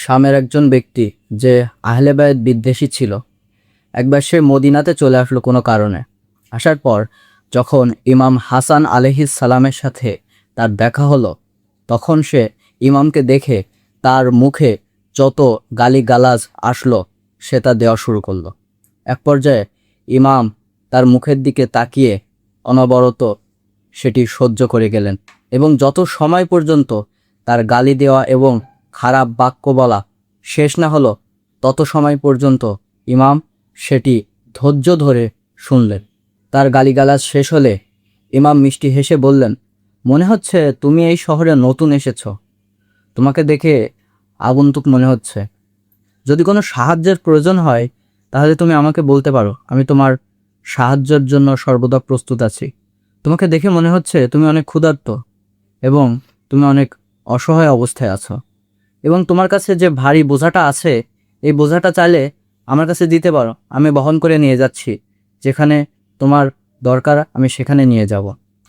শামের একজন ব্যক্তি যে আহলে বায়ত বিদ্বেষী ছিল, একবার সে মদিনাতে চলে আসলো কোনো কারণে। আসার পর যখন ইমাম হাসান আলাইহিস সালামের সাথে তার দেখা হলো, তখন সে ইমামকে দেখে তার মুখে যত গালিগালাজ আসলো সে তা দেওয়া শুরু করলো। এক পর্যায়ে ইমাম তার মুখের দিকে তাকিয়ে অনবরত সেটি সহ্য করে গেলেন এবং যত সময় পর্যন্ত তার গালি দেওয়া এবং খারাপ বাক্য বলা শেষ না হলো তত সময় পর্যন্ত ইমাম সেটি ধৈর্য ধরে শুনলেন। তার গালিগালাজ শেষ হলে ইমাম মিষ্টি হেসে বললেন, মনে হচ্ছে তুমি এই শহরে নতুন এসেছ, তোমাকে দেখে আগন্তুক মনে হচ্ছে। যদি কোনো সাহায্যের প্রয়োজন হয় তাহলে তুমি আমাকে বলতে পারো, আমি তোমার সাহায্যের জন্য সর্বদা প্রস্তুত আছি। তোমাকে দেখে মনে হচ্ছে তুমি অনেক ক্ষুধার্ত এবং তুমি অনেক অসহায় অবস্থায় আছো, এবং তোমার কাছে যে ভারী বোঝাটা আছে এই বোঝাটা চাইলে আমার কাছে দিতে পারো, আমি বহন করে নিয়ে যাচ্ছি। যেখানে তোমার দরকার আমি সেখানে নিয়ে যাব।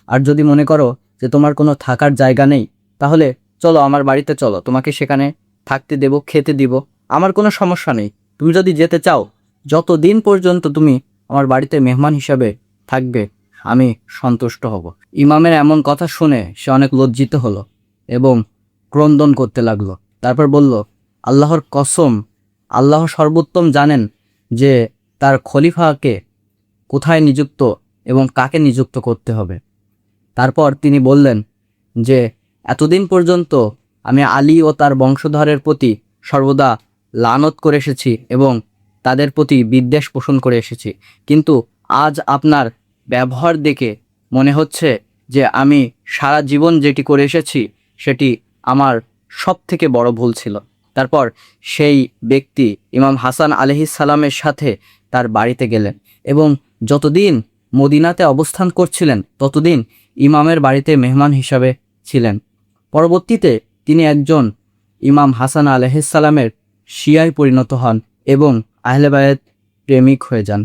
আর যদি মনে করো যে তোমার কোনো থাকার জায়গা নেই, তাহলে চলো আমার বাড়িতে চলো, তোমাকে সেখানে থাকতে দেব, খেতে দিব, আমার কোনো সমস্যা নেই। তুমি যদি যেতে চাও, যতদিন পর্যন্ত তুমি আমার বাড়িতে মেহমান হিসাবে থাকবে আমি সন্তুষ্ট হব। ইমামের এমন কথা শুনে সে অনেক লজ্জিত হলো এবং ক্রন্দন করতে লাগলো। তারপর বলল, আল্লাহর কসম, আল্লাহ সর্বোত্তম জানেন যে তার খলিফাকে কোথায় নিযুক্ত এবং কাকে নিযুক্ত করতে হবে। তারপর তিনি বললেন যে এতদিন পর্যন্ত আমি আলী ও তার বংশধরের প্রতি সর্বদা লানত করে এসেছি এবং তাদের প্রতি বিদ্বেষ পোষণ করে এসেছি, কিন্তু আজ আপনার ব্যবহার দেখে মনে হচ্ছে যে আমি সারা জীবন যেটি করে এসেছি সেটি আমার সব থেকে বড় ভুল ছিল। তারপর সেই ব্যক্তি ইমাম হাসান আলাইহিস সালামের সাথে তার বাড়িতে গেলেন এবং যতদিন মদিনাতে অবস্থান করছিলেন ততদিন ইমামের বাড়িতে মেহমান হিসাবে ছিলেন। পরবর্তীতে তিনি একজন ইমাম হাসান আলাইহিস সালামের শিয়ায় পরিণত হন এবং আহলে বায়ত প্রেমিক হয়ে যান।